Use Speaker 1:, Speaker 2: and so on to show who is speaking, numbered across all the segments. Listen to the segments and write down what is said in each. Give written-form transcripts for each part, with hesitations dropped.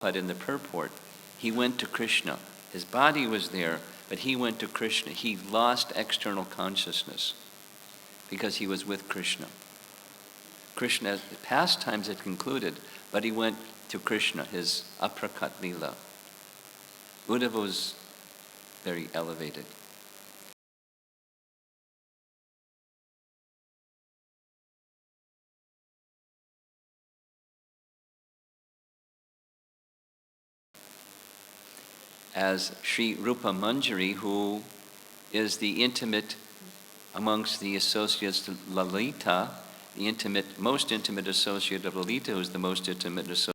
Speaker 1: But in the purport, he went to Krishna. His body was there, but he went to Krishna. He lost external consciousness because he was with Krishna. Krishna's pastimes had concluded, but he went to Krishna, his aprakat lila. Uddhava was very elevated. As Sri Rupa Manjari, who is the intimate, amongst the associates to Lalita, the most intimate associate of Lalita, who is the most intimate associate.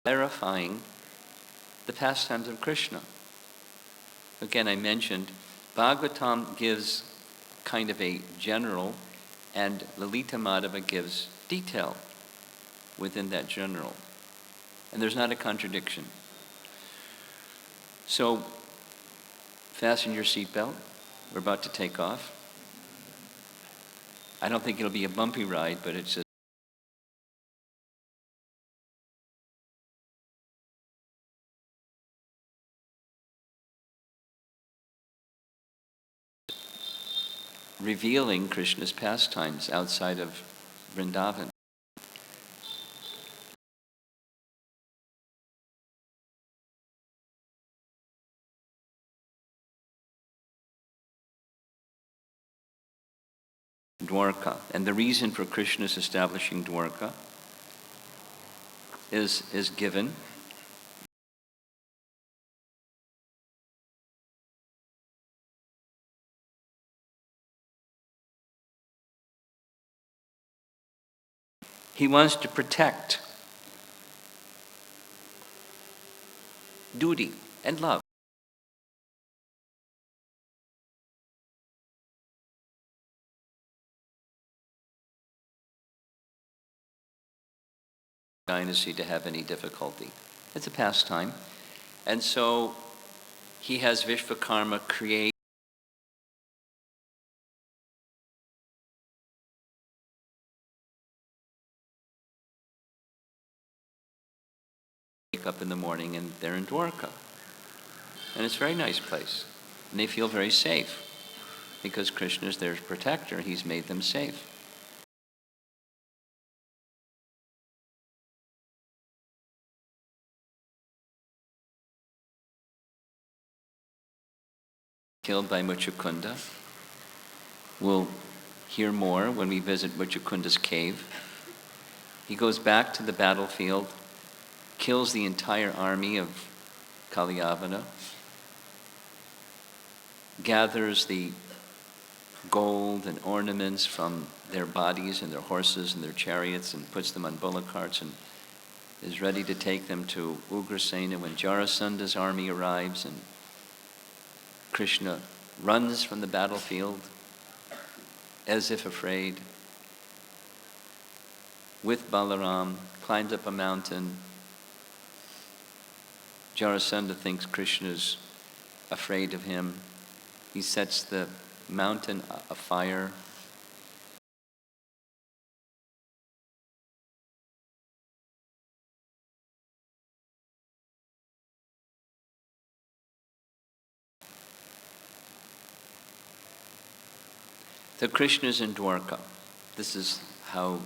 Speaker 1: Clarifying the pastimes of Krishna. Again, I mentioned, Bhagavatam gives kind of a general, and Lalita Madhava gives detail within that general. And there's not a contradiction. So, fasten your seatbelt. We're about to take off. I don't think it'll be a bumpy ride, but it's a revealing Krishna's pastimes outside of Vrindavan. Dwaraka. And the reason for Krishna's establishing Dwaraka is given. He wants to protect duty and love. Dynasty to have any difficulty. It's a pastime. And so he has Vishvakarma create wake up in the morning and they're in Dwaraka. And it's a very nice place. And they feel very safe because Krishna is their protector. He's made them safe. Killed by Muchukunda. We'll hear more when we visit Muchukunda's cave. He goes back to the battlefield, kills the entire army of Kaliyavana, gathers the gold and ornaments from their bodies and their horses and their chariots and puts them on bullock carts and is ready to take them to Ugrasena when Jarasanda's army arrives, and Krishna runs from the battlefield as if afraid with Balaram, climbs up a mountain. Jarasandha thinks Krishna's afraid of him. He sets the mountain afire. So Krishna's in Dwaraka. This is how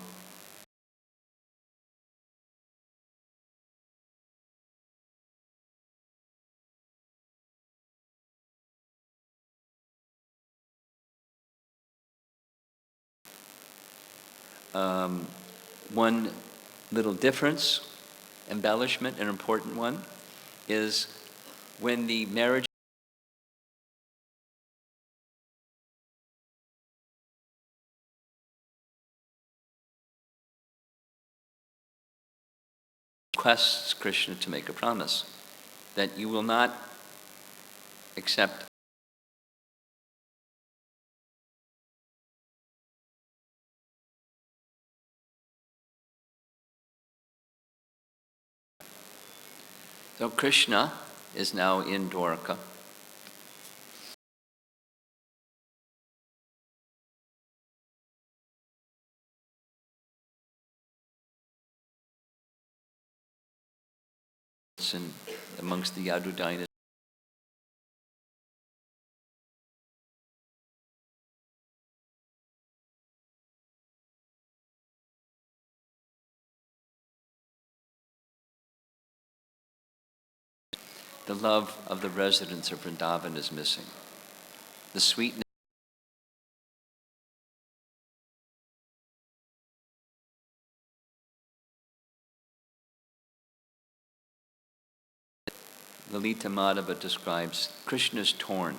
Speaker 1: one little difference, embellishment, an important one, is when the marriage requests Krishna to make a promise that you will not accept So Krishna is now in Dwaraka. experts and amongst the Yadu dynasty. The love of the residents of Vrindavan is missing. The sweetness. Lalita Madhava describes Krishna's torn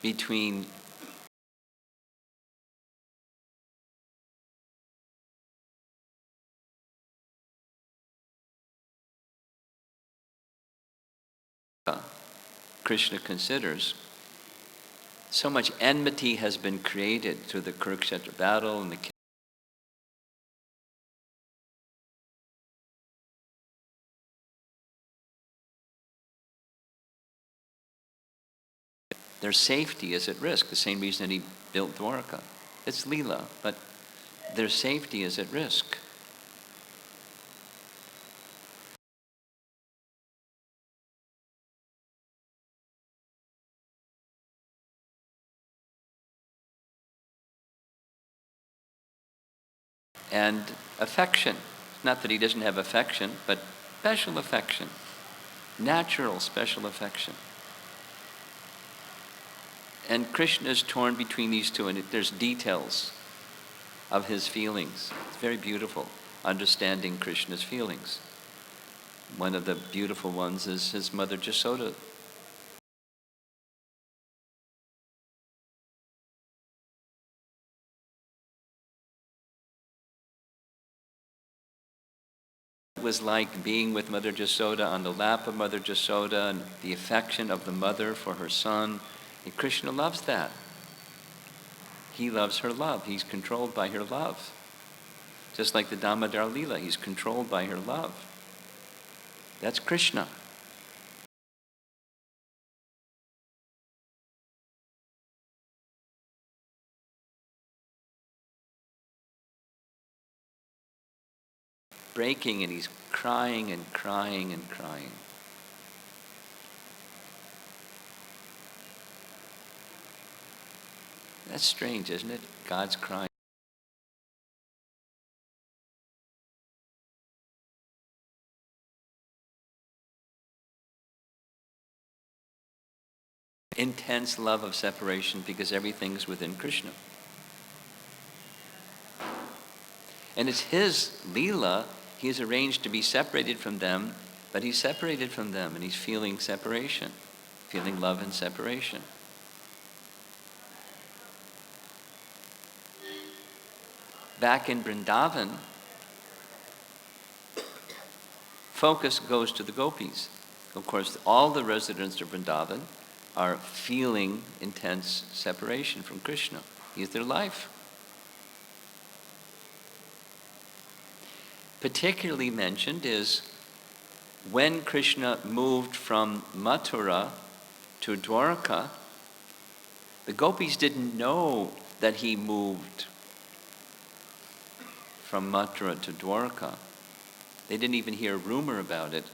Speaker 1: between Krishna considers so much enmity has been created through the Kurukshetra battle and the their safety is at risk, the same reason that he built Dwaraka. It's Leela, but their safety is at risk. And affection, not that he doesn't have affection, but special affection, natural special affection. And Krishna is torn between these two, and there's details of his feelings. It's very beautiful, understanding Krishna's feelings. One of the beautiful ones is his mother Jasoda. It was like being with Mother Jasoda on the lap of Mother Jasoda and the affection of the mother for her son. And Krishna loves that. He loves her love. He's controlled by her love. Just like the Damodar Leela, he's controlled by her love. That's Krishna. Breaking, and he's crying and crying and crying. That's strange, isn't it? God's crying. Intense love of separation because everything's within Krishna. And it's his Leela. He's arranged to be separated from them, but he's separated from them and he's feeling separation, feeling love and separation. Back in Vrindavan, focus goes to the gopis. Of course, all the residents of Vrindavan are feeling intense separation from Krishna. He's their life. Particularly mentioned is when Krishna moved from Mathura to Dwaraka, the gopis didn't know that he moved from Mathura to Dwaraka. They didn't even hear a rumor about it.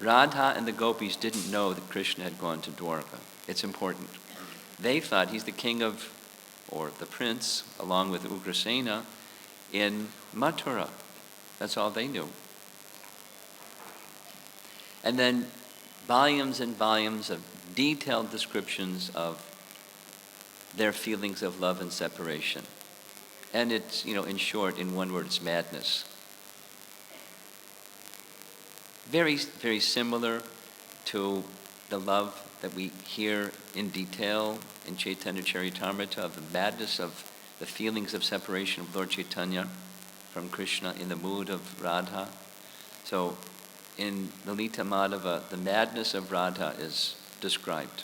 Speaker 1: Radha and the gopis didn't know that Krishna had gone to Dwaraka. It's important. They thought he's the king of, or the prince, along with Ugrasena, in Mathura. That's all they knew. And then volumes and volumes of detailed descriptions of their feelings of love and separation. And it's, in short, in one word, it's madness. Very, very similar to the love that we hear in detail in Chaitanya Charitamrita of the madness of the feelings of separation of Lord Chaitanya from Krishna in the mood of Radha. So in Lalita Madhava, the madness of Radha is described,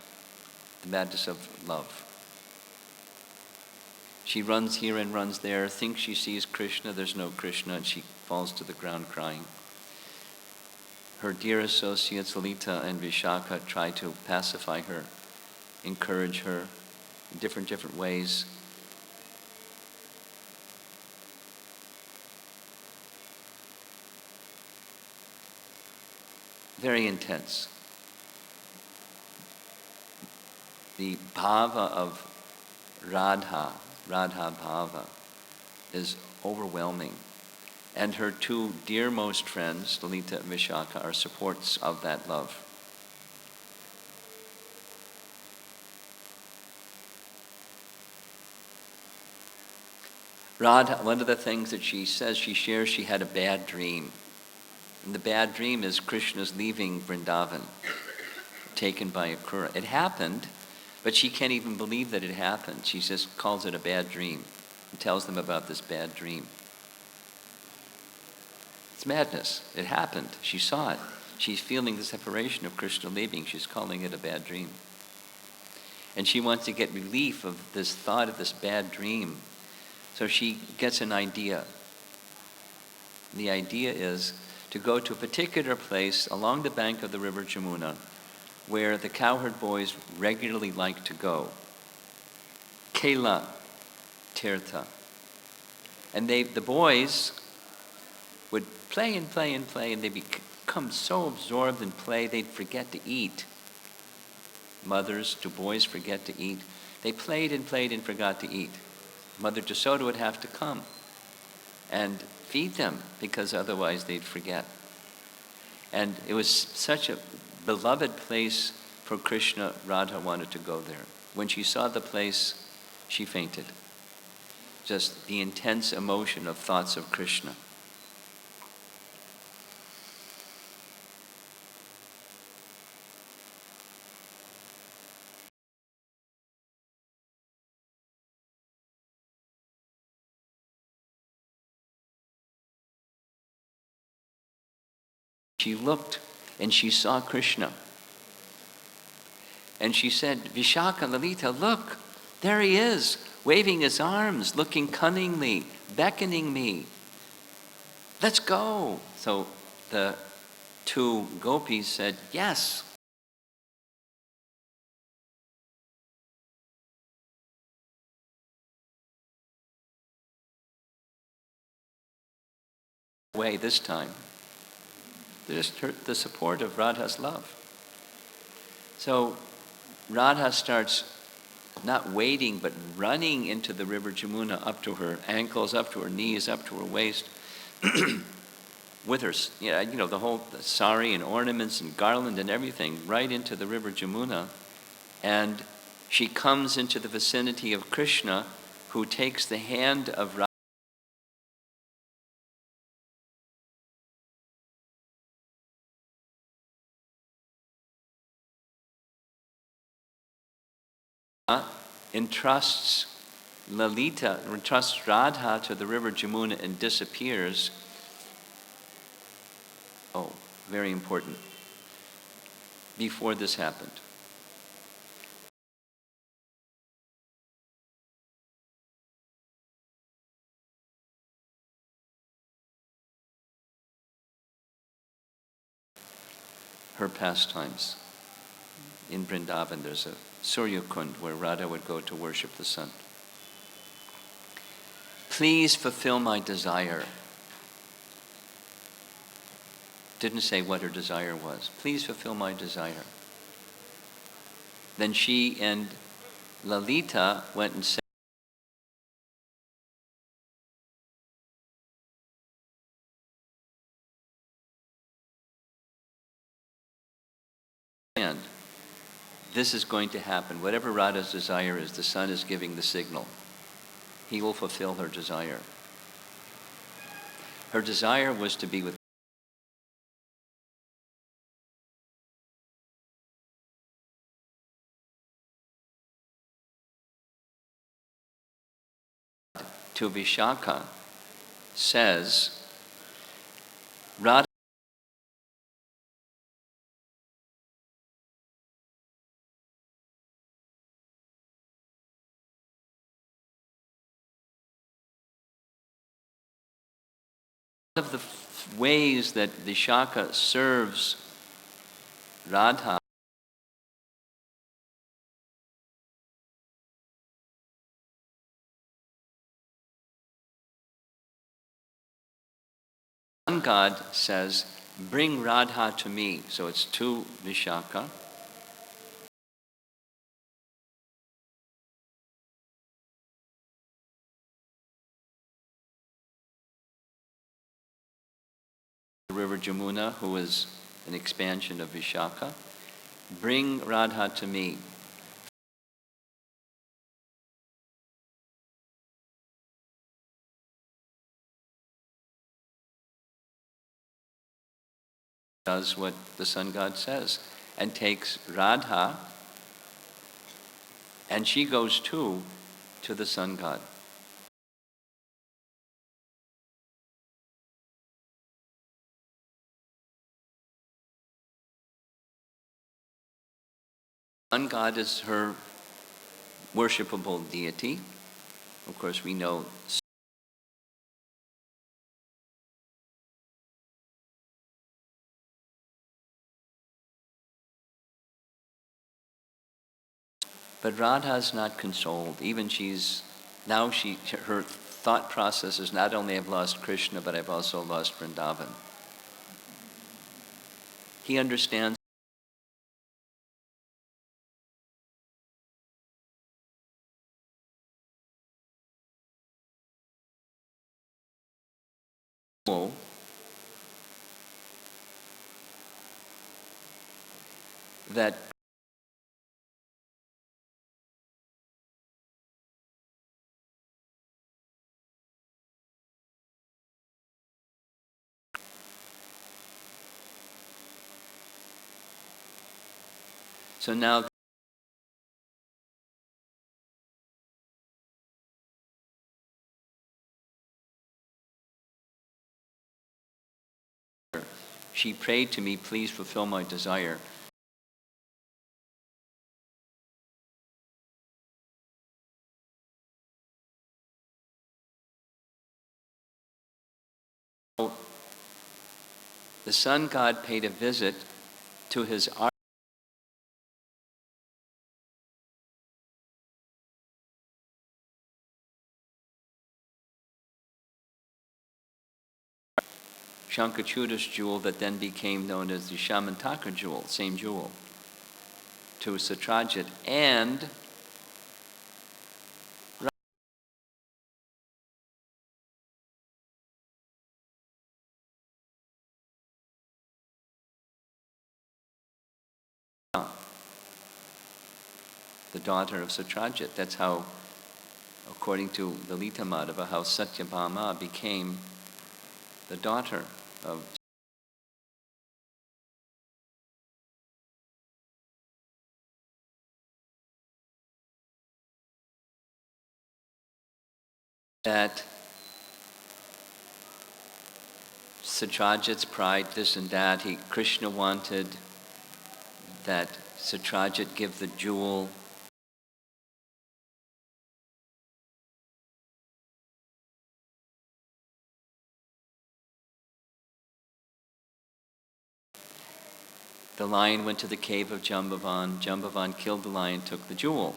Speaker 1: the madness of love. She runs here and runs there, thinks she sees Krishna, there's no Krishna, and she falls to the ground crying. her dear associates Lalita and Vishaka try to pacify her, encourage her in different ways. Very intense. The bhava of Radha bhava, is overwhelming. And her two dearmost friends, Lalita and Vishaka, are supports of that love. Radha, one of the things that she says, she shares, she had a bad dream. And the bad dream is Krishna's leaving Vrindavan, taken by a Kura. It happened, but she can't even believe that it happened. She just calls it a bad dream and tells them about this bad dream. It's madness. It happened. She saw it. She's feeling the separation of Krishna leaving. She's calling it a bad dream. And she wants to get relief of this thought of this bad dream. So she gets an idea. The idea is to go to a particular place along the bank of the river Jamuna where the cowherd boys regularly like to go. Kela Tirtha. And the boys would play and play and play, and they become so absorbed in play they'd forget to eat. Mothers to boys forget to eat. They played and played and forgot to eat. Mother Jasoda would have to come and feed them because otherwise they'd forget. And it was such a beloved place for Krishna. Radha wanted to go there. When she saw the place, she fainted. Just the intense emotion of thoughts of Krishna. She looked and she saw Krishna. And she said, Vishaka, Lalita, look, there he is, waving his arms, looking cunningly, beckoning me. Let's go. So the two gopis said, yes. Way this time. Just the support of Radha's love. So Radha starts not waiting, but running into the river Jamuna up to her ankles, up to her knees, up to her waist, with her, the whole sari and ornaments and garland and everything, right into the river Jamuna. And she comes into the vicinity of Krishna, who takes the hand of Radha, entrusts Radha to the river Jamuna and disappears. Oh, very important. Before this happened, her pastimes. In Vrindavan, there's a Surya Kund where Radha would go to worship the sun. Please fulfill my desire. Didn't say what her desire was. Please fulfill my desire. Then she and Lalita went and said, this is going to happen. Whatever Radha's desire is, the sun is giving the signal. He will fulfill her desire. Her desire was to be with to Vishaka says, Radha Of the ways that Vishaka serves Radha sun god says, bring Radha to me. So it's to Vishaka. The river Jamuna, who is an expansion of Vishaka, bring Radha to me. Does what the sun god says and takes Radha, and she goes too to the sun god. Sun god is her worshipable deity. Of course, we know. But Radha is not consoled. Even her thought process is not only I've lost Krishna, but I've also lost Vrindavan. He understands that so now she prayed to me, please fulfill my desire. The sun god paid a visit to his Shankachuda's jewel that then became known as the Shamantaka jewel, same jewel, to Satrajit, and the daughter of Satrajit. That's how, according to the Lita Madhava, how Satyabhama became the daughter of that. Satrajit's pride, this and that. Krishna wanted that Satrajit give the jewel. The lion went to the cave of Jambavan. Jambavan killed the lion, took the jewel.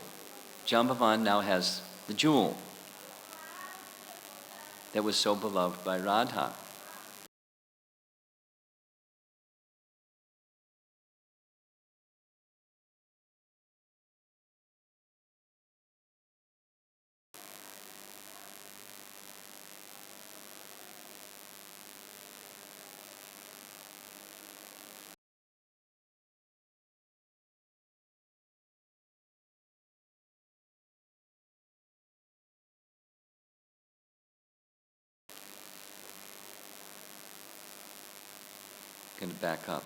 Speaker 1: Jambavan now has the jewel that was so beloved by Radha. Going to back up.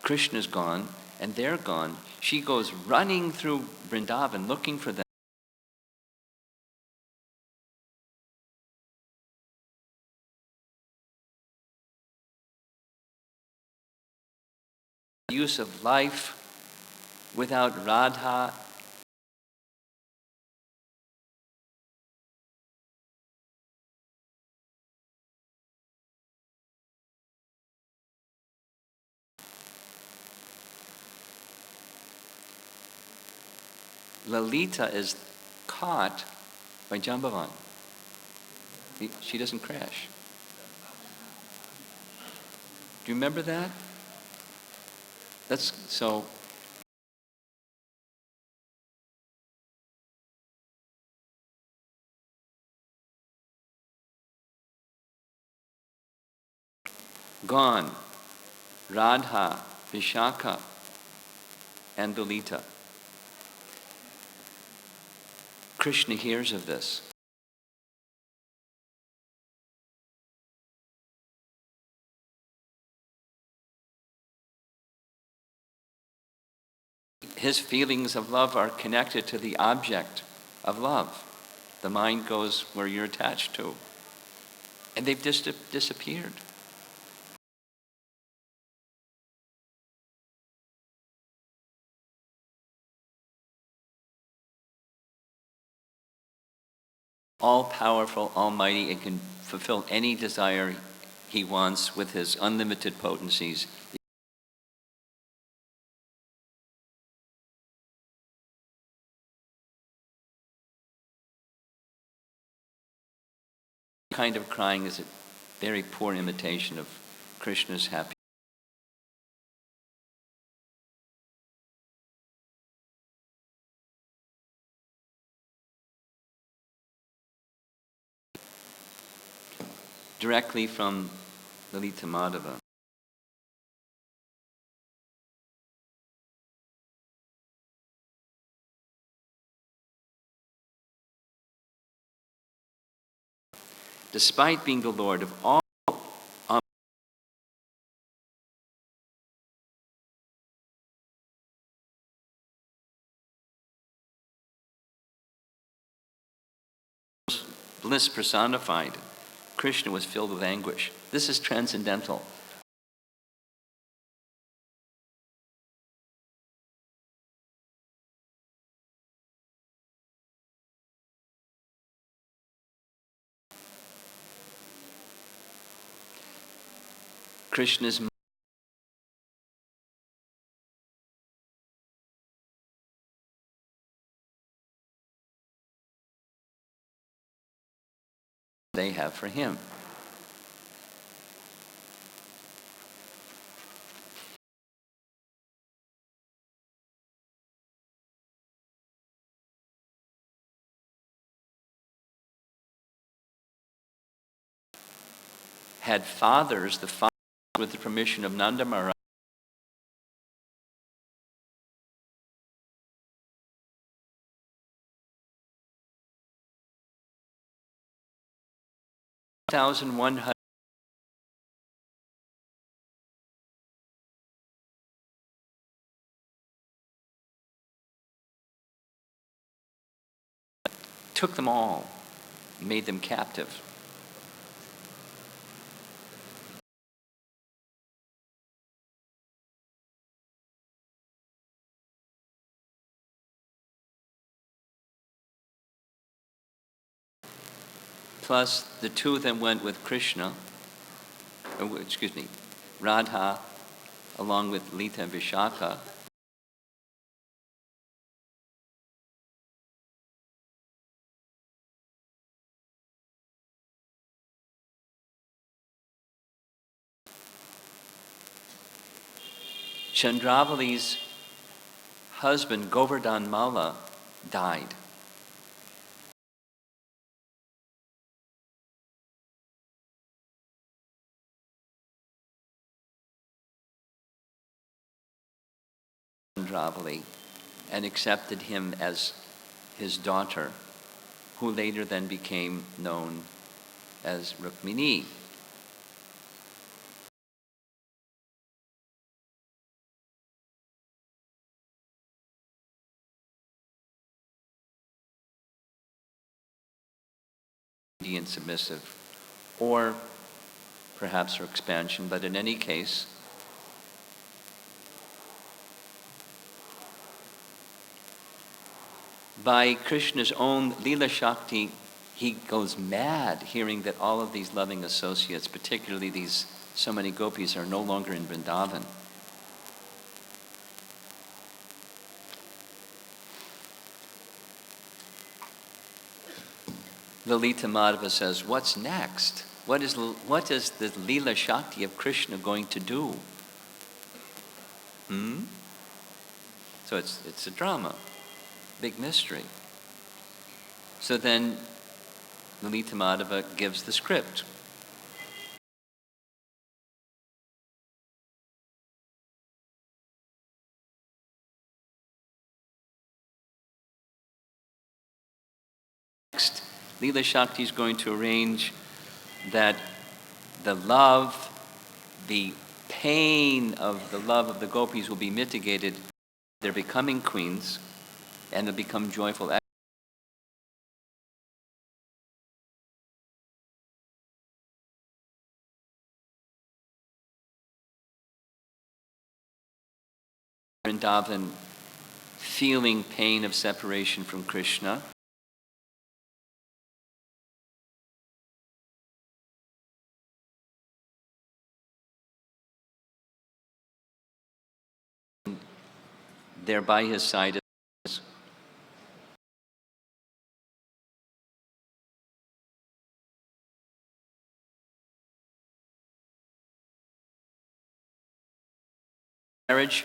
Speaker 1: Krishna's gone, and they're gone. She goes running through Vrindavan looking for them. use of life. Without Radha, Lalita is caught by Jambavan. She doesn't crash. Do you remember that? That's so. Gone. Radha, Vishaka, and Lalita. Krishna hears of this. His feelings of love are connected to the object of love. The mind goes where you're attached to. And they've disappeared. All-powerful, almighty, and can fulfill any desire he wants with his unlimited potencies. Kind of crying is a very poor imitation of Krishna's happiness. Directly from Lalita Madhava. Despite being the Lord of all, bliss personified, Krishna was filled with anguish. This is transcendental. Krishna's they have for him. Had fathers, the fathers, with the permission of Nanda Maharaja, $1,100 took them all, made them captive. Plus, the two of them went with Krishna, Radha, along with Lita and Vishaka. Chandravali's husband, Govardhan Malla, died. Chandravali, and accepted him as his daughter, who later then became known as Rukmini. And submissive, or perhaps her expansion, but in any case, by Krishna's own Leela Shakti, he goes mad hearing that all of these loving associates, particularly these so many gopis, are no longer in Vrindavan. Lalita Madhava says, what's next? What is the Leela Shakti of Krishna going to do? So it's a drama, big mystery. So then Lalita Madhava gives the script. Next, Leela Shakti is going to arrange that the love, the pain of the love of the gopis will be mitigated. They're becoming queens, and they'll become joyful. Vrindavan, feeling pain of separation from Krishna. There by his side is marriage.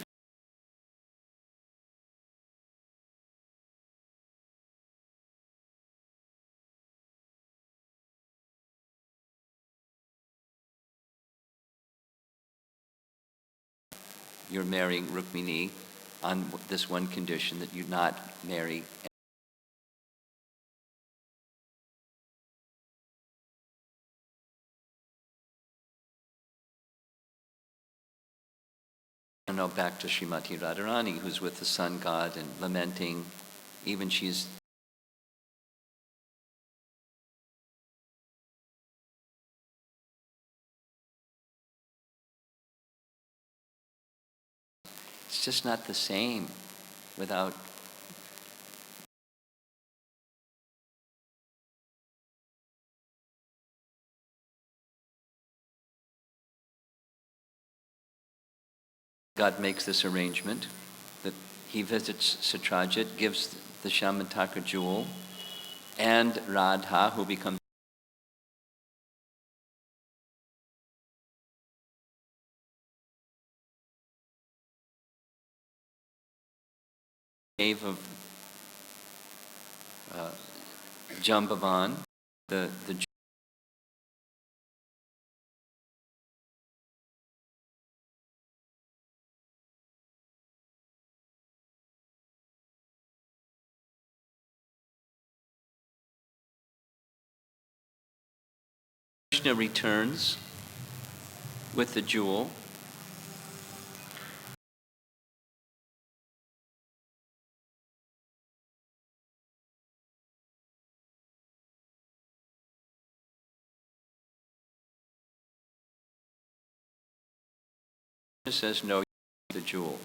Speaker 1: You're marrying Rukmini on this one condition, that you not marry now back to Srimati Radharani, who's with the sun god and lamenting. Even she's it's just not the same without God makes this arrangement that he visits Satrajit, gives the Shamataka jewel, and Radha, who becomes cave of Jambavan, the Krishna returns with the jewel. Krishna says, no, the jewel.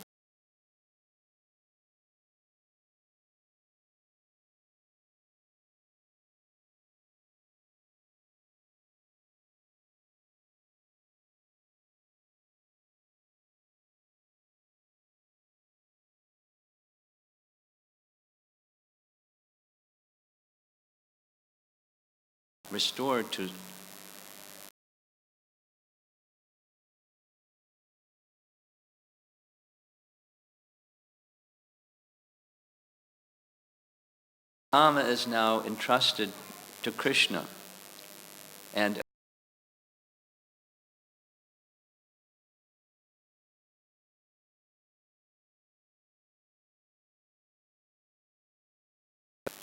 Speaker 1: Restored to Kama is now entrusted to Krishna, and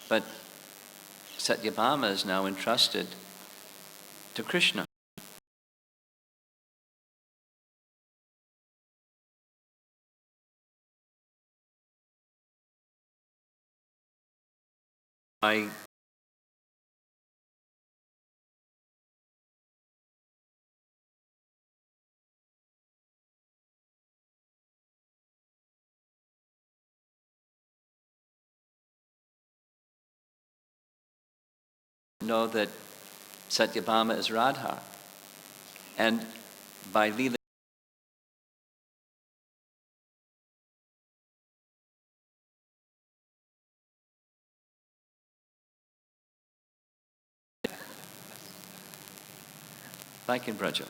Speaker 1: but Satyabhama is now entrusted to Krishna. I know that Satyabhama is Radha. And by Leela, like in Braja.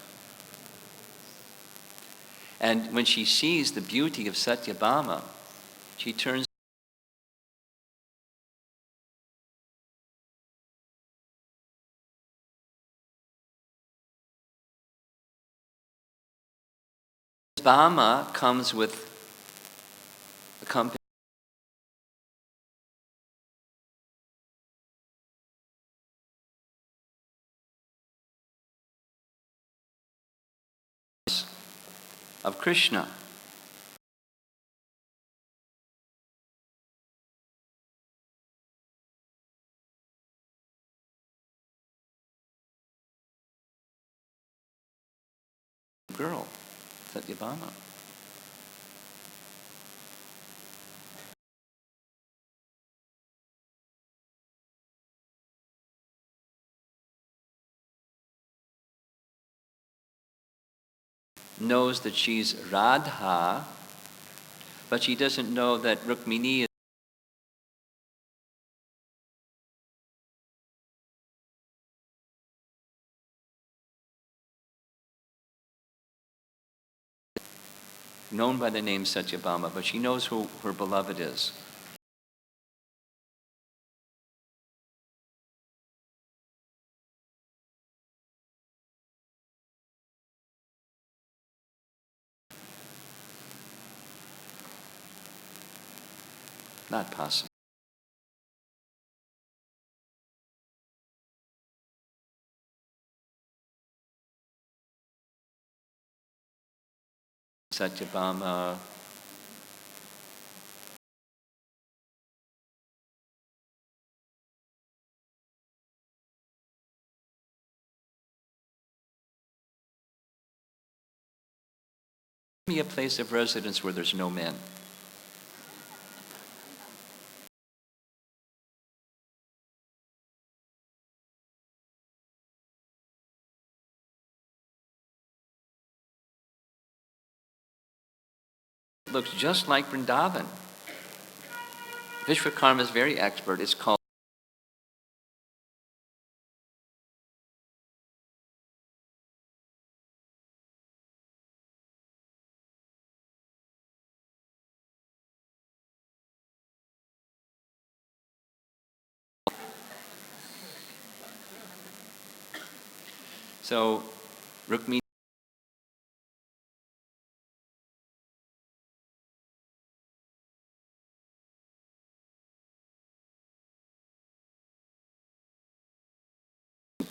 Speaker 1: And when she sees the beauty of Satyabhama, she turns Bhama comes with a company of Krishna. Girl, Satyabhama. Knows that she's Radha, but she doesn't know that Rukmini is known by the name Satyabhama, but she knows who her beloved is. Not possible. Satyabhama be a place of residence where there's no men. It looks just like Vrindavan. Vishwakarma is very expert. It's called so Rukmini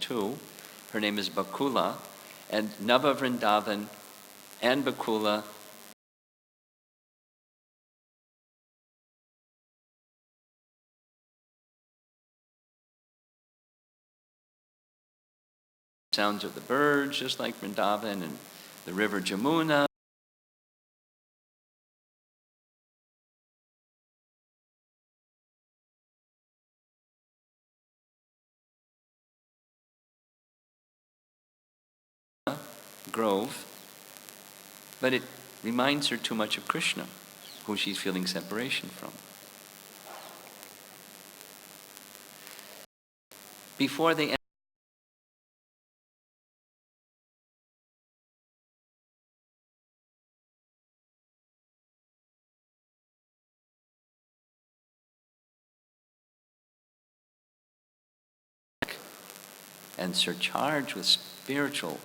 Speaker 1: too. Her name is Bakula, and Nava Vrindavan and Bakula sounds of the birds, just like Vrindavan, and the river Jamuna. Grove, but it reminds her too much of Krishna, who she's feeling separation from. Before they and surcharged with spiritual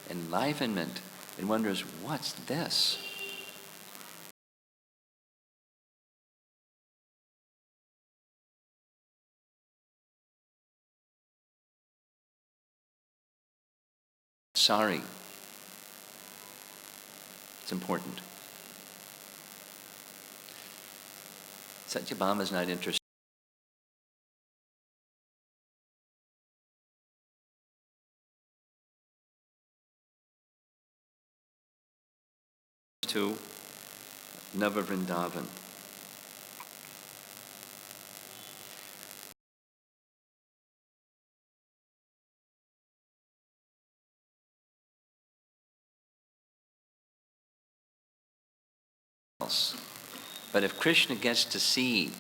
Speaker 1: enlivenment and wonders, what's this? Sorry. It's important. Satyabhama is not interested. To Nava Vrindavan. else. But if Krishna gets to see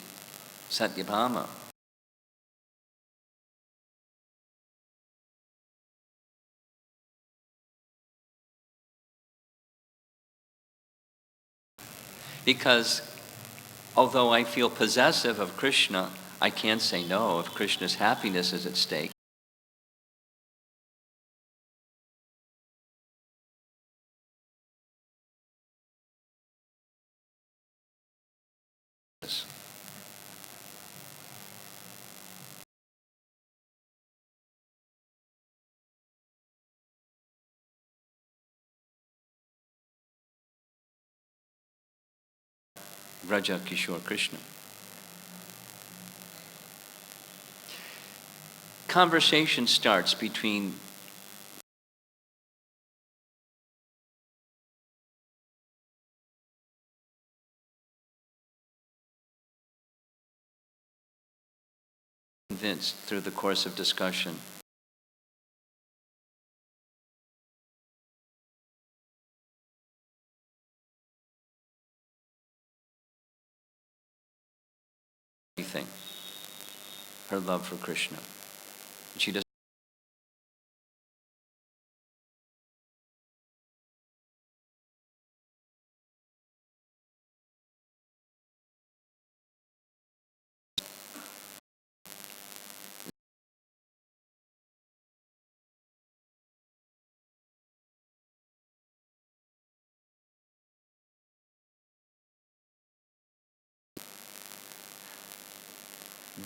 Speaker 1: Satyabhama, because although I feel possessive of Krishna, I can't say no if Krishna's happiness is at stake. Raja Kishore Krishna. Conversation starts between convinced through the course of discussion. Everything. Her love for Krishna. She does.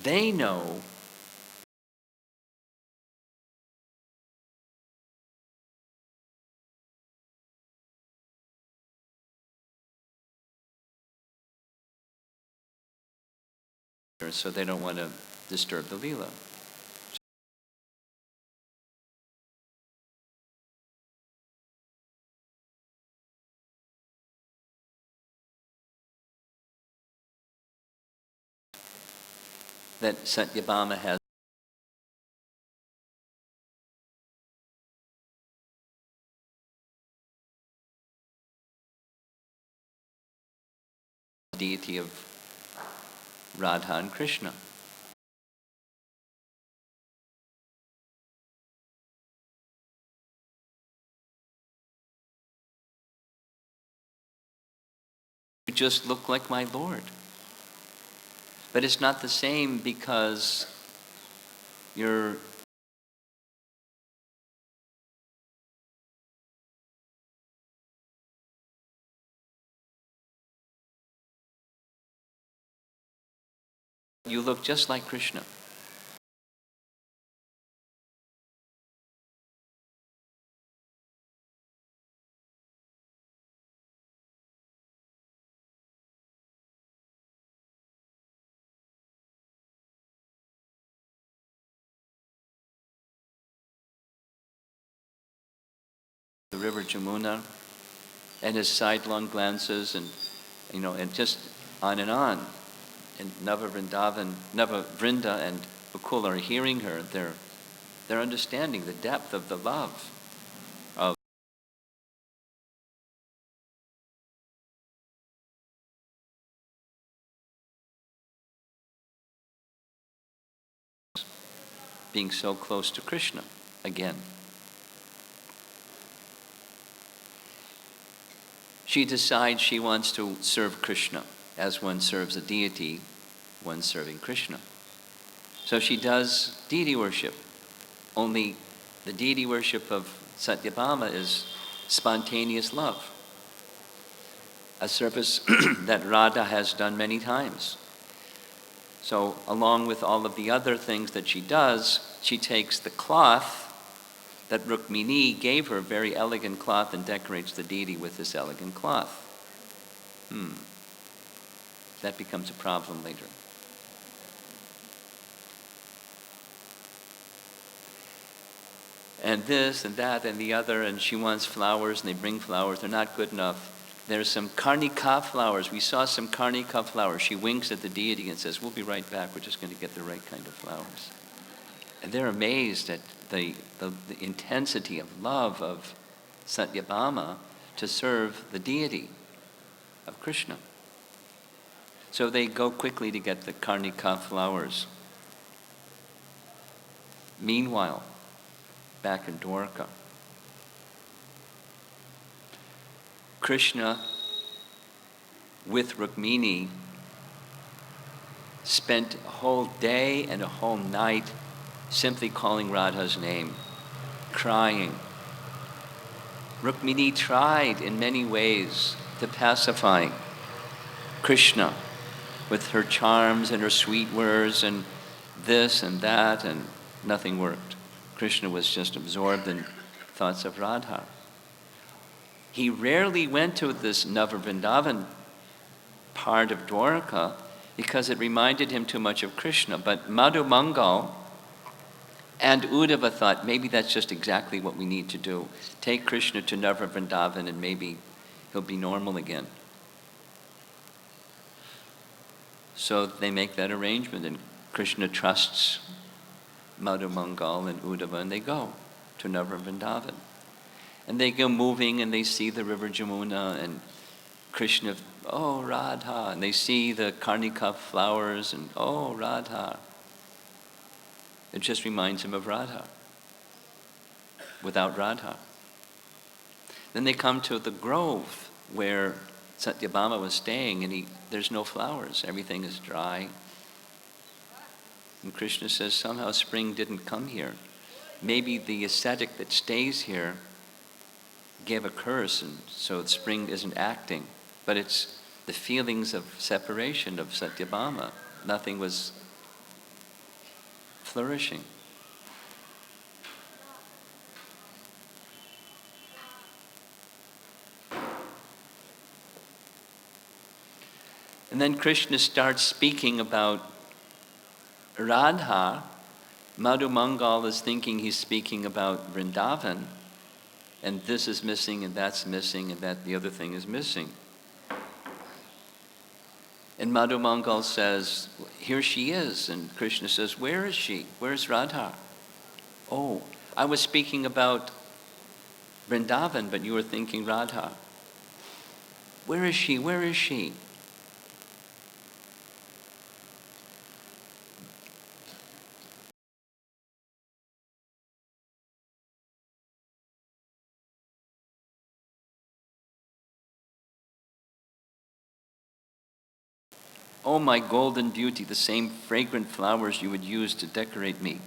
Speaker 1: They know so they don't want to disturb the Leela. That Satyabhama has the deity of Radha and Krishna. You just look like my Lord. But it's not the same because you look just like Krishna. The river Jamuna and his sidelong glances and just on and on. And Nava Vrinda and Bakul are hearing her. They're understanding the depth of the love of being so close to Krishna again. She decides she wants to serve Krishna. As one serves a deity, one's serving Krishna. So she does deity worship. Only the deity worship of Satyabhama is spontaneous love. A service that Radha has done many times. So along with all of the other things that she does, she takes the cloth that Rukmini gave her, very elegant cloth, and decorates the deity with this elegant cloth. That becomes a problem later. And this and that and the other, and she wants flowers, and they bring flowers. They're not good enough. There's some karnika flowers. We saw some karnika flowers. She winks at the deity and says, "We'll be right back. We're just going to get the right kind of flowers." And they're amazed at the intensity of love of Satyabhama to serve the deity. of Krishna. So they go quickly to get the Karnika flowers. Meanwhile, back in Dwaraka, Krishna with Rukmini spent a whole day and a whole night simply calling Radha's name, crying. Rukmini tried in many ways to pacify Krishna with her charms and her sweet words and this and that, and nothing worked. Krishna was just absorbed in thoughts of Radha. He rarely went to this Nava Vrindavan part of Dwaraka because it reminded him too much of Krishna. But Madhu Mangal and Uddhava thought maybe that's just exactly what we need to do. Take Krishna to Nava Vrindavan and maybe he'll be normal again. So they make that arrangement, and Krishna trusts Madhu Mangal and Uddhava, and they go to Nava Vrindavan. And they go moving, and they see the river Jamuna, and Krishna, oh, Radha. And they see the Karnika flowers, and oh, Radha. It just reminds him of Radha, without Radha. Then they come to the grove where Satyabhama was staying, and there's no flowers. Everything is dry. And Krishna says, somehow spring didn't come here. Maybe the ascetic that stays here gave a curse, and so the spring isn't acting. But it's the feelings of separation of Satyabhama. Nothing was flourishing. And then Krishna starts speaking about Radha. Madhu Mangal is thinking he's speaking about Vrindavan, and this is missing, and that's missing, and that the other thing is missing. And Madhu Mangal says, here she is. And Krishna says, where is she? Where's Radha? Oh, I was speaking about Vrindavan, but you were thinking Radha. Where is she? Where is she? Oh, my golden beauty, the same fragrant flowers you would use to decorate me.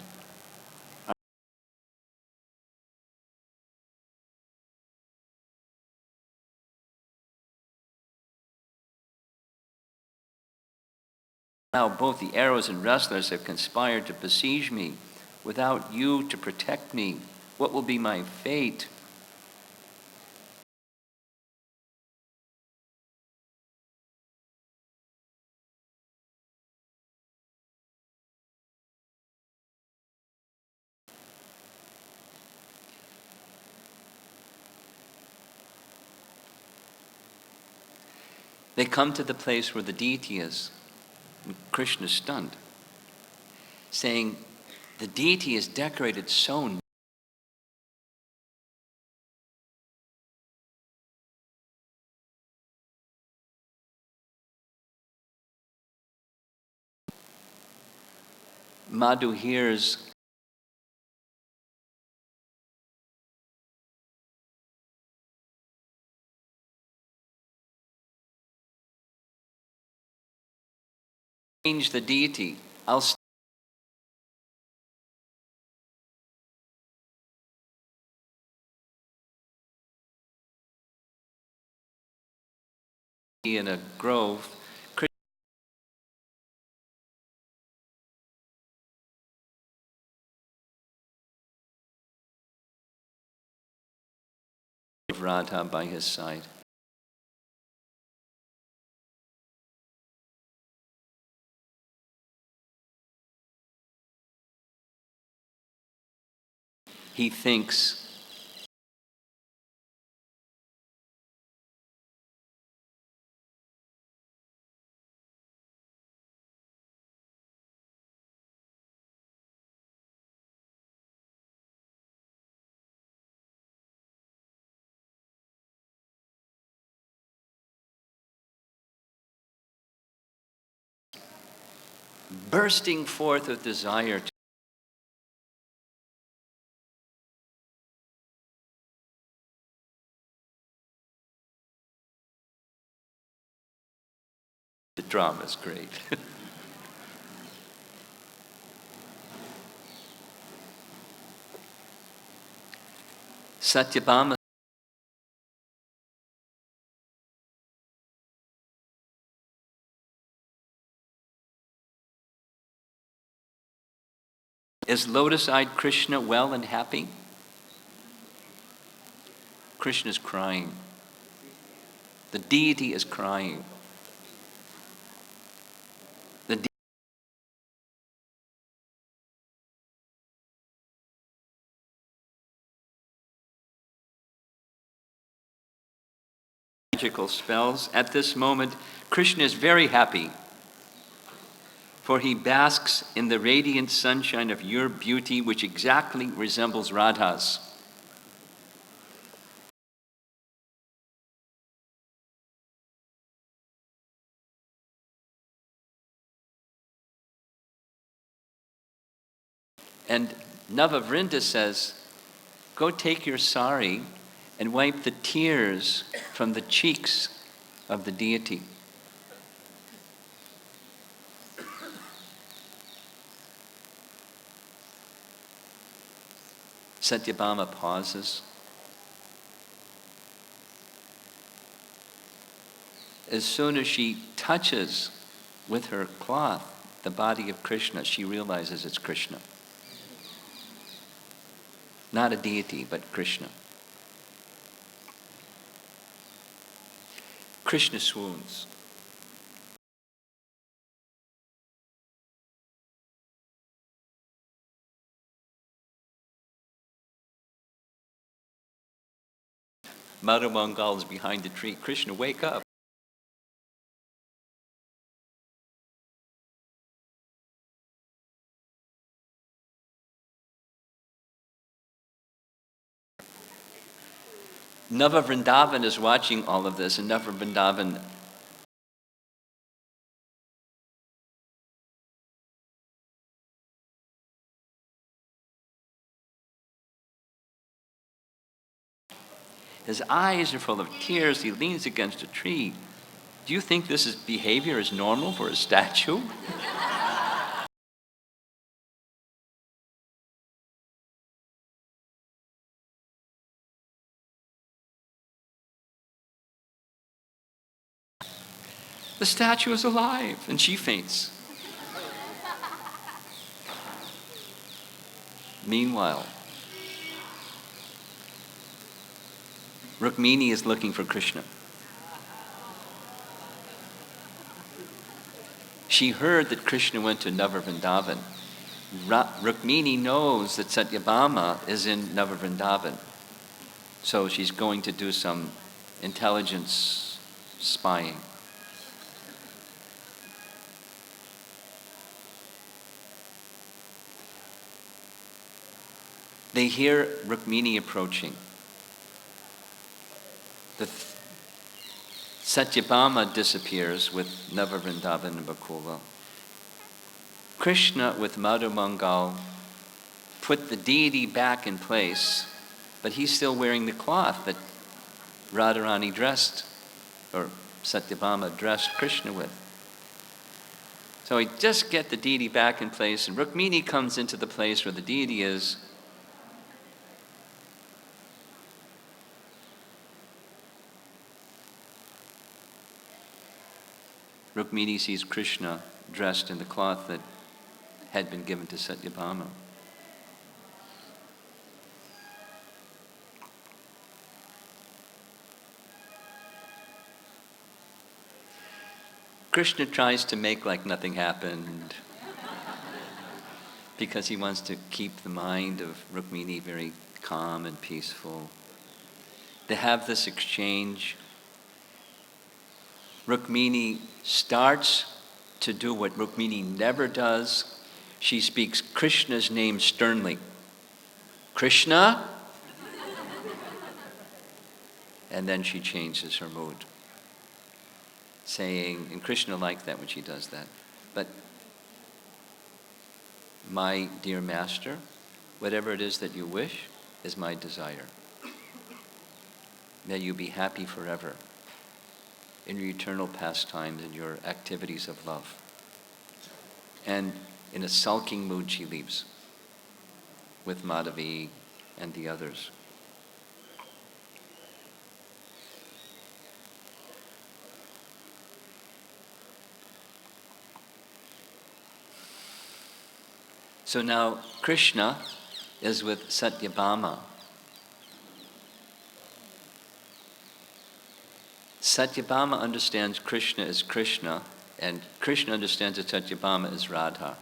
Speaker 1: Now both the arrows and wrestlers have conspired to besiege me. Without you to protect me, what will be my fate? They come to the place where the deity is. And Krishna is stunned, saying, the deity is decorated so Madhu hears change the deity. I'll stay in a grove. Radha by his side. He thinks bursting forth with desire to the drama is great. Satyabhama is lotus-eyed Krishna well and happy? Krishna is crying. The deity is crying. The magical spells. At this moment, Krishna is very happy, for he basks in the radiant sunshine of your beauty, which exactly resembles Radha's. And Navavrinda says, go take your sari and wipe the tears from the cheeks of the deity. Satyabhama pauses. As soon as she touches with her cloth the body of Krishna, she realizes it's Krishna. Not a deity, but Krishna. Krishna swoons. Madhu Mangal is behind the tree. Krishna, wake up. Nava Vrindavan is watching all of this, and Nava Vrindavan his eyes are full of tears. He leans against a tree. Do you think this behavior is normal for a statue? The statue is alive, and she faints. Meanwhile, Rukmini is looking for Krishna. She heard that Krishna went to Navavrindavan. Rukmini knows that Satyabhama is in Navavrindavan. So she's going to do some intelligence spying. They hear Rukmini approaching. Satyabhama disappears with Navavrindavan and Bakula. Krishna with Madhu Mangal put the deity back in place, but he's still wearing the cloth that Radharani dressed, or Satyabhama dressed Krishna with. So we just get the deity back in place, and Rukmini comes into the place where the deity is. Rukmini sees Krishna dressed in the cloth that had been given to Satyabhama. Krishna tries to make like nothing happened because he wants to keep the mind of Rukmini very calm and peaceful. They have this exchange. Rukmini starts to do what Rukmini never does. She speaks Krishna's name sternly. Krishna? And then she changes her mood, saying, and Krishna liked that when she does that, but my dear master, whatever it is that you wish is my desire. May you be happy forever in your eternal pastimes and your activities of love. And in a sulking mood she leaves with Madhavi and the others. So now Krishna is with Satyabhama. Satyabhama understands Krishna as Krishna, and Krishna understands that Satyabhama as Radha.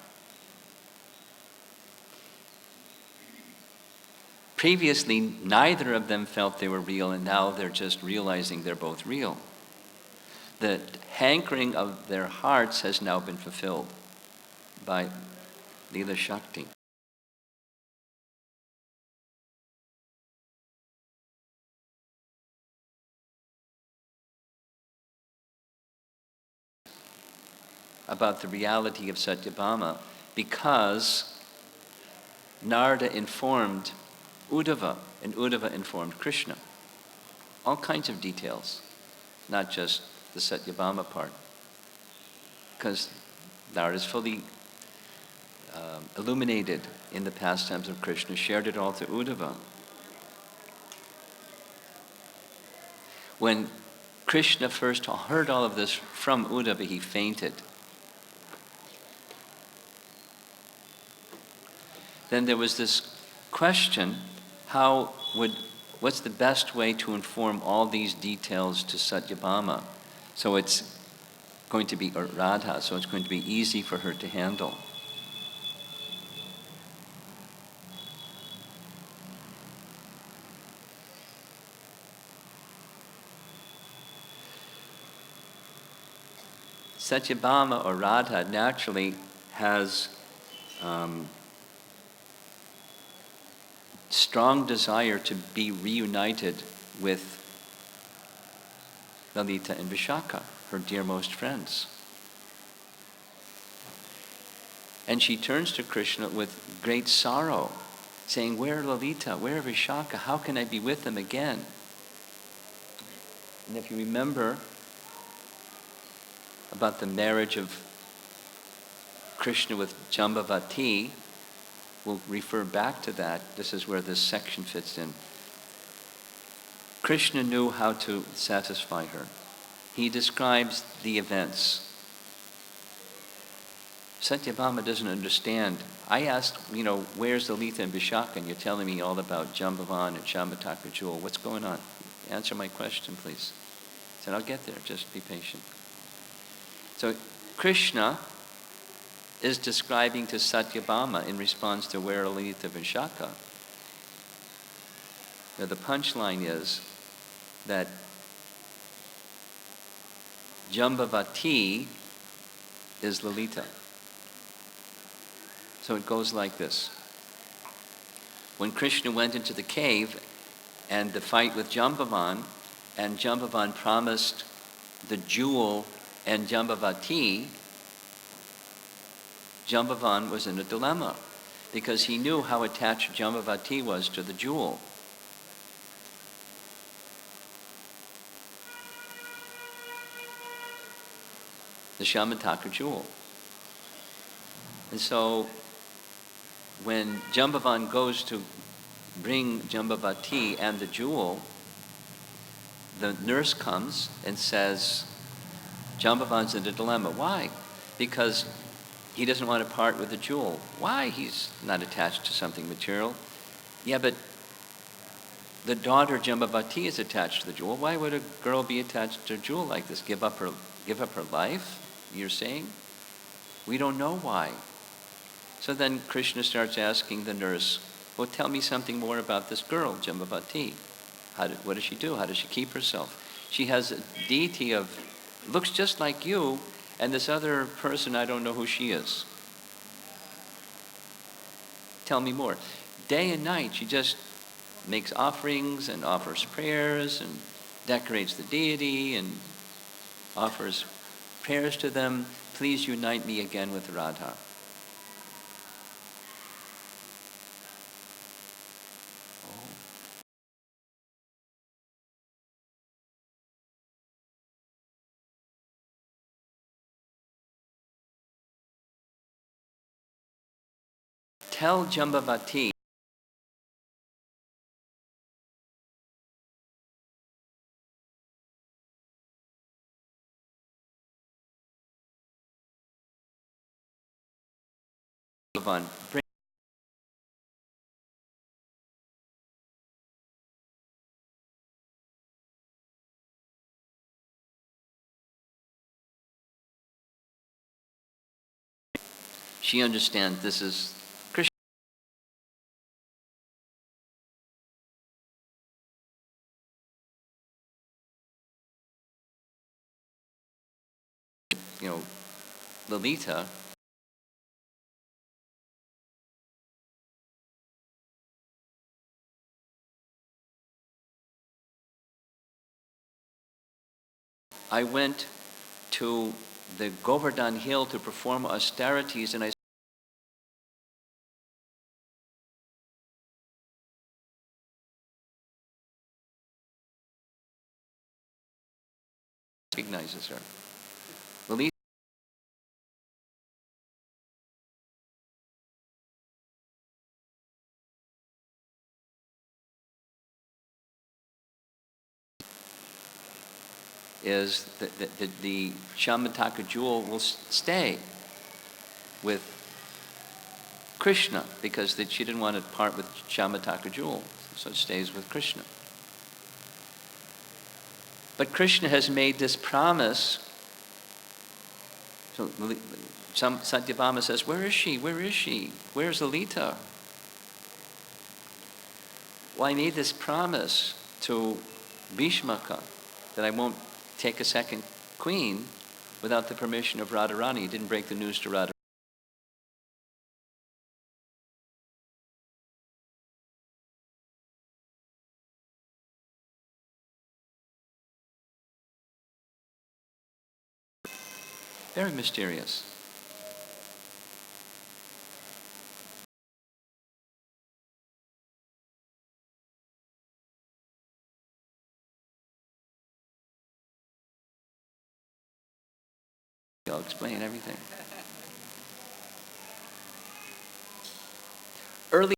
Speaker 1: Previously, neither of them felt they were real, and now they're just realizing they're both real. The hankering of their hearts has now been fulfilled by Leela Shakti. About the reality of Satyabhama, because Narada informed Uddhava, and Uddhava informed Krishna. All kinds of details, not just the Satyabhama part. Because Narada is fully illuminated in the pastimes of Krishna, shared it all to Uddhava. When Krishna first heard all of this from Uddhava, he fainted. Then there was this question, what's the best way to inform all these details to Satyabhama? So it's going to be Radha, so it's going to be easy for her to handle. Satyabhama or Radha naturally has strong desire to be reunited with Lalita and Vishaka, her dearmost friends. And she turns to Krishna with great sorrow, saying, "Where Lalita? Where Vishaka? How can I be with them again?" And if you remember about the marriage of Krishna with Jambavati, we'll refer back to that. This is where this section fits in. Krishna knew how to satisfy her. He describes the events. Satyabhama doesn't understand. I asked, where's Lalita and Vishaka? And you're telling me all about Jambavan and Shambhataka Jewel. What's going on? Answer my question, please. I said, I'll get there. Just be patient. So Krishna is describing to Satyabhama in response to where Lalita and Vishaka. Now the punchline is that Jambavati is Lalita. So it goes like this. When Krishna went into the cave and the fight with Jambavan, and Jambavan promised the jewel and Jambavati, Jambavan was in a dilemma because he knew how attached Jambavati was to the jewel. The Shambhataka jewel. And so when Jambavan goes to bring Jambavati and the jewel, the nurse comes and says, Jambavan's in a dilemma. Why? Because he doesn't want to part with the jewel. Why? He's not attached to something material. Yeah, but the daughter Jambavati is attached to the jewel. Why would a girl be attached to a jewel like this? Give up her life? You're saying? We don't know why. So then Krishna starts asking the nurse, well, tell me something more about this girl, Jambavati. What does she do? How does she keep herself? She has a deity looks just like you, and this other person, I don't know who she is. Tell me more. Day and night, she just makes offerings and offers prayers and decorates the deity and offers prayers to them. Please unite me again with Radha. tell Jambavati bring she understands this is Krishna. You know, Lalita. I went to the Govardhan Hill to perform austerities, and I recognizes her. Lalita is the Shamataka jewel will stay with Krishna because she didn't want to part with Shamataka jewel, so it stays with Krishna. But Krishna has made this promise. So Satyabhama says, "Where is she? Where is she? Where's Lalita?" Well, I made this promise to Bhishmaka that I won't take a second queen without the permission of Radharani. He didn't break the news to Radharani. Very mysterious. I'll explain everything. Early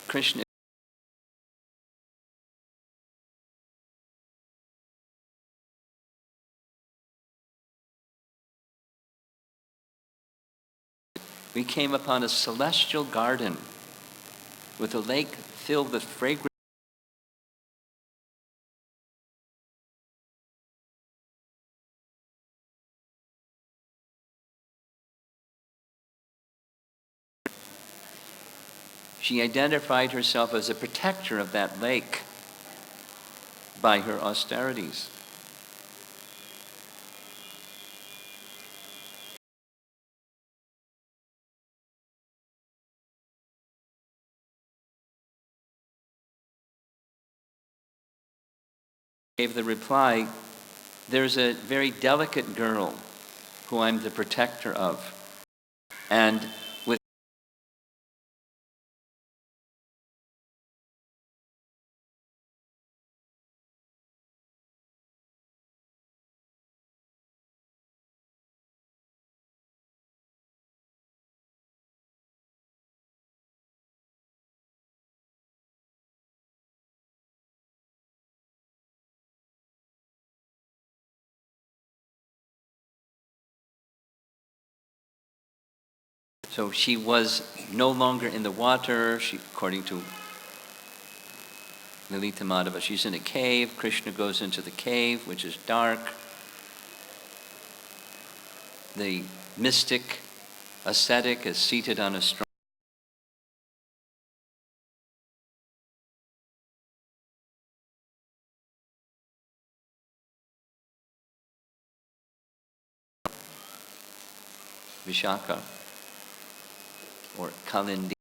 Speaker 1: Krishna we came upon a celestial garden with a lake filled with fragrant. She identified herself as a protector of that lake by her austerities. Gave the reply, there's a very delicate girl who I'm the protector of. And with so she was no longer in the water. She, according to Lalita Madhava, she's in a cave. Krishna goes into the cave, which is dark. The mystic ascetic is seated on a strong Vishaka or Kalindi.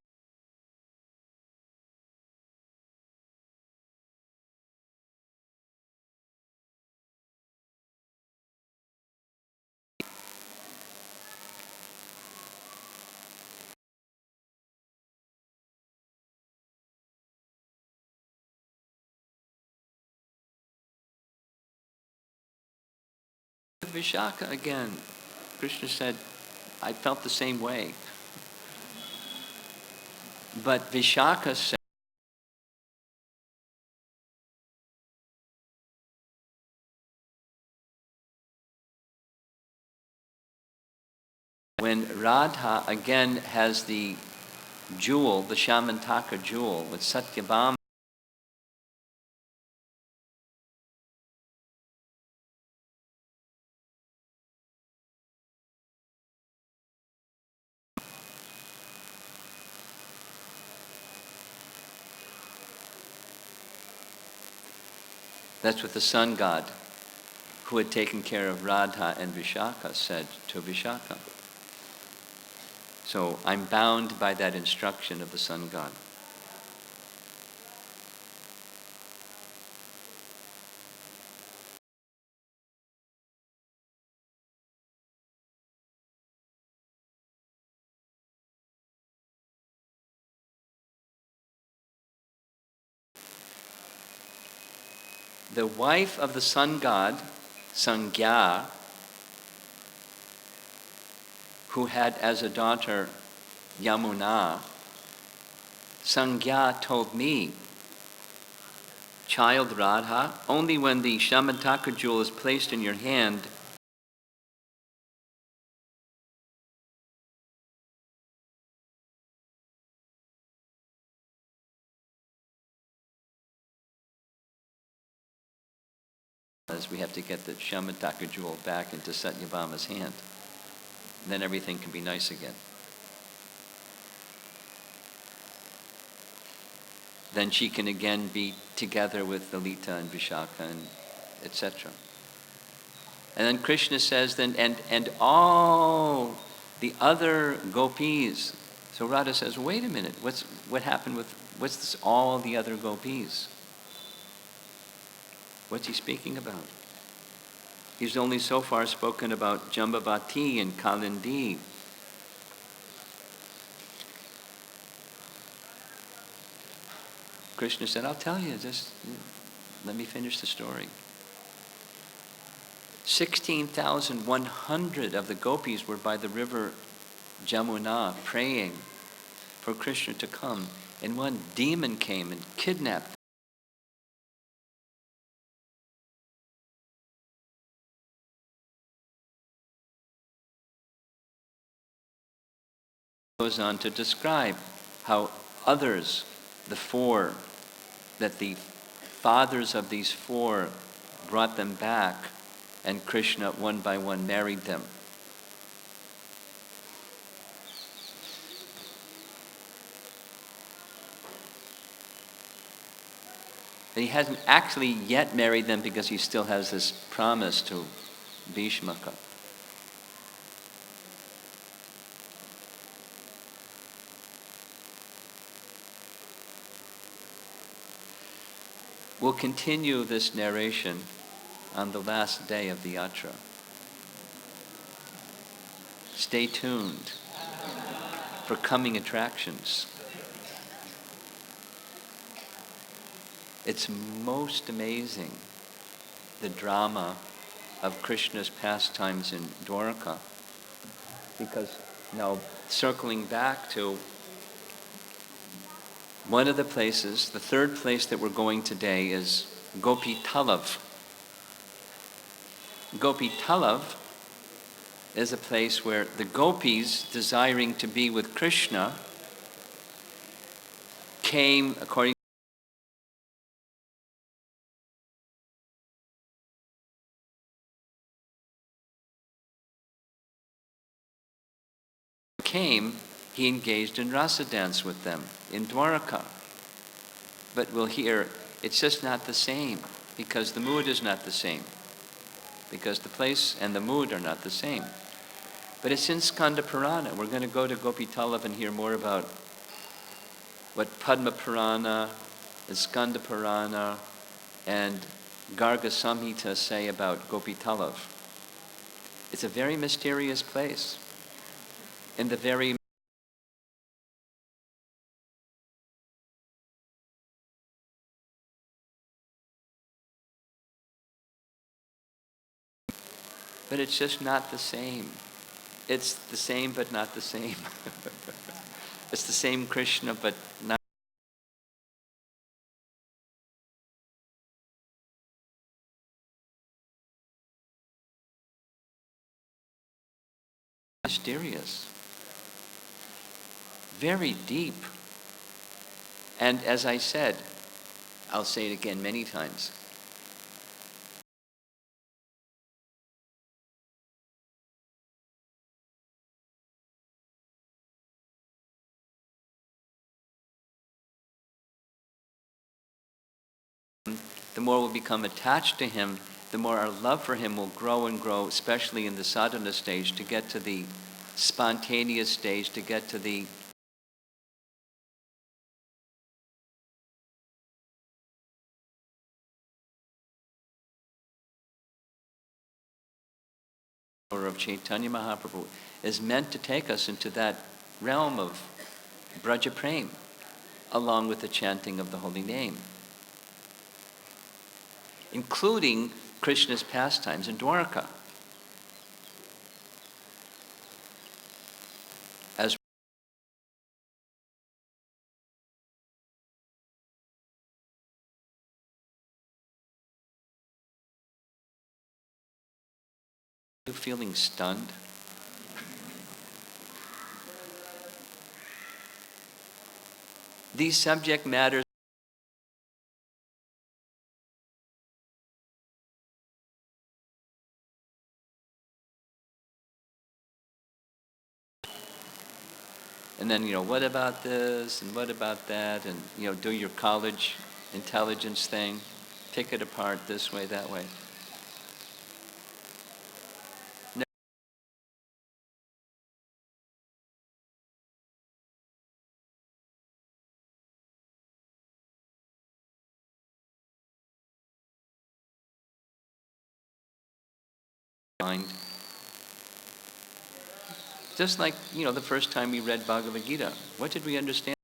Speaker 1: with Vishaka again. Krishna said, I felt the same way. But Vishaka said, when Radha again has the jewel, the Shamantaka jewel with Satyabhama, that's what the sun god, who had taken care of Radha and Vishaka, said to Vishaka. So I'm bound by that instruction of the sun god. The wife of the sun god, Sangya, who had as a daughter Yamuna, Sangya told me, child Radha, only when the Shamantaka jewel is placed in your hand we have to get the Shamantaka jewel back into Satyabhama's hand. Then everything can be nice again. Then she can again be together with Lalita and Vishaka and etc. And then Krishna says, then and all the other gopis. So Radha says, wait a minute, what's this all the other gopis? What's he speaking about? He's only so far spoken about Jambavati and Kalindi. Krishna said, I'll tell you, just let me finish the story. 16,100 of the gopis were by the river Jamuna praying for Krishna to come. And one demon came and kidnapped them. Goes on to describe how others, the four, that the fathers of these four brought them back, and Krishna one by one married them. And he hasn't actually yet married them because he still has this promise to Bhishmaka. We'll continue this narration on the last day of the yatra. Stay tuned for coming attractions. It's most amazing, the drama of Krishna's pastimes in Dwaraka, because now circling back to one of the places, the third place that we're going today is Gopi Talav. Gopi Talav is a place where the gopis, desiring to be with Krishna, came he engaged in rasa dance with them in Dwaraka. But we'll hear, it's just not the same, because the mood is not the same, because the place and the mood are not the same. But it's in Skanda Purana. We're going to go to Gopi Talav and hear more about what Padma Purana and Skanda Purana and Garga Samhita say about Gopi Talav. It's a very mysterious place. In the very But it's just not the same. It's the same but not the same. It's the same Krishna but not mysterious. Very deep. And as I said, I'll say it again many times, the more we become attached to him, the more our love for him will grow and grow, especially in the sadhana stage, to get to the spontaneous stage, to get to the of Chaitanya Mahaprabhu is meant to take us into that realm of Braja Prem, along with the chanting of the holy name, including Krishna's pastimes in Dwaraka. As you feeling stunned? These subject matters and then, what about this and what about that, and, do your college intelligence thing, pick it apart this way, that way. Mind. Just like, the first time we read Bhagavad Gita, what did we understand?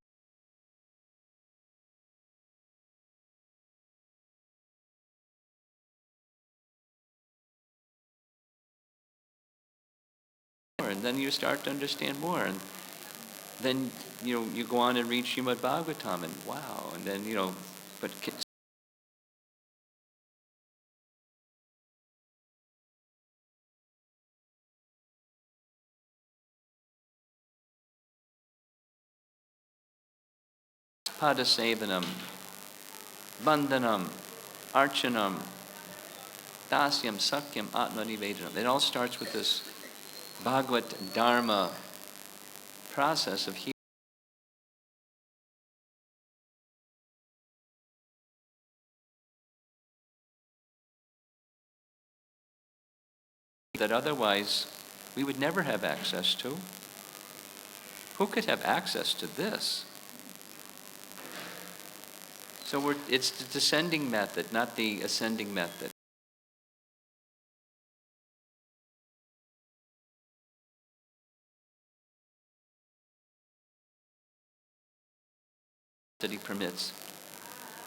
Speaker 1: And then you start to understand more, and then you go on and read Srimad Bhagavatam, and wow, and then but Pada Sevanam, Bandhanam, Archanam, Dasyam, Sakyam, Atma Nivedanam. It all starts with this Bhagavad Dharma process of healing that otherwise we would never have access to. Who could have access to this? So it's the descending method, not the ascending method. That he permits.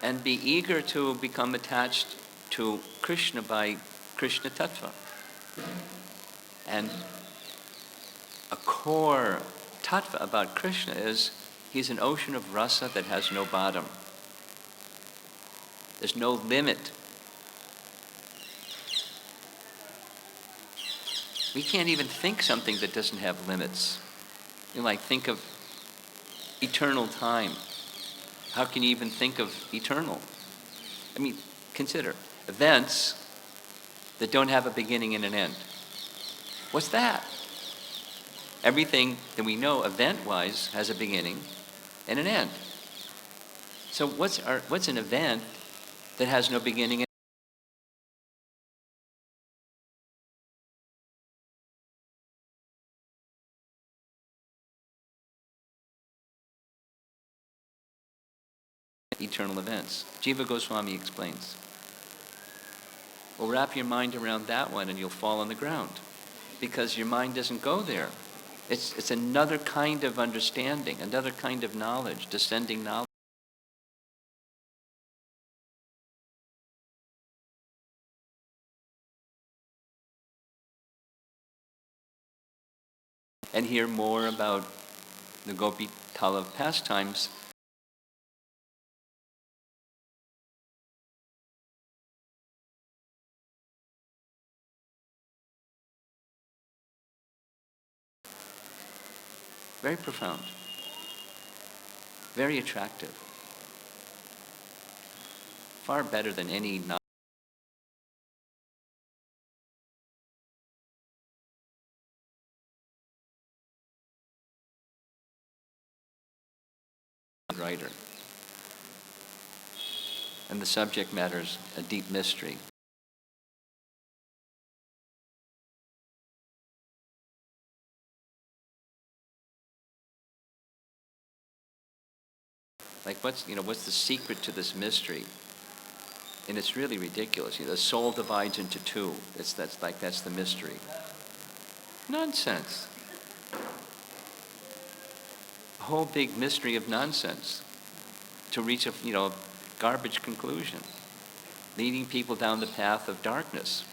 Speaker 1: And be eager to become attached to Krishna by Krishna Tattva. And a core tattva about Krishna is he's an ocean of rasa that has no bottom. There's no limit. We can't even think something that doesn't have limits. Think of eternal time. How can you even think of eternal? Consider events that don't have a beginning and an end. What's that? Everything that we know event-wise has a beginning and an end. So what's an event that has no beginning and eternal events? Jiva Goswami explains. Well, wrap your mind around that one and you'll fall on the ground, because your mind doesn't go there. It's another kind of understanding, another kind of knowledge, descending knowledge. and hear more about the Gopi Talav pastimes, very profound, very attractive, far better than any writer. And the subject matter's a deep mystery. Like what's the secret to this mystery? And it's really ridiculous. The soul divides into two. That's the mystery. Nonsense. A whole big mystery of nonsense to reach a garbage conclusion, leading people down the path of darkness.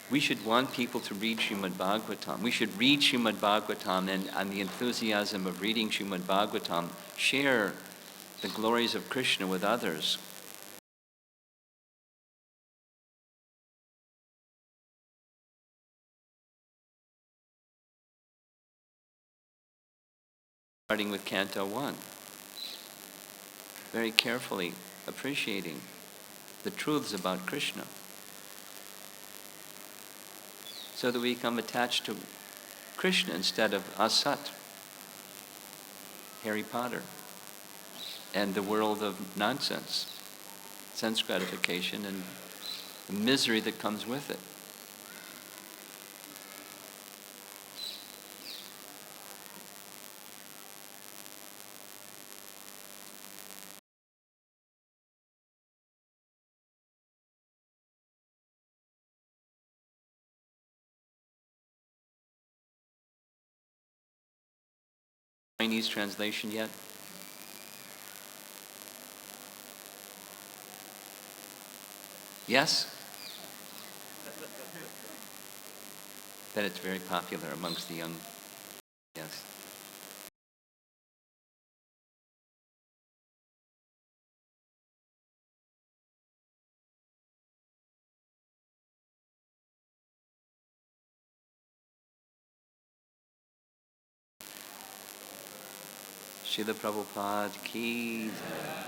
Speaker 1: We should want people to read Srimad Bhagavatam. We should read Srimad Bhagavatam, and on the enthusiasm of reading Srimad Bhagavatam, share the glories of Krishna with others. Starting with Canto 1, very carefully appreciating the truths about Krishna, so that we become attached to Krishna instead of Asat, Harry Potter, and the world of nonsense, sense gratification, and the misery that comes with it. Chinese translation yet? Yes? That it's very popular amongst the young. Yes. Srila Prabhupada ki jai.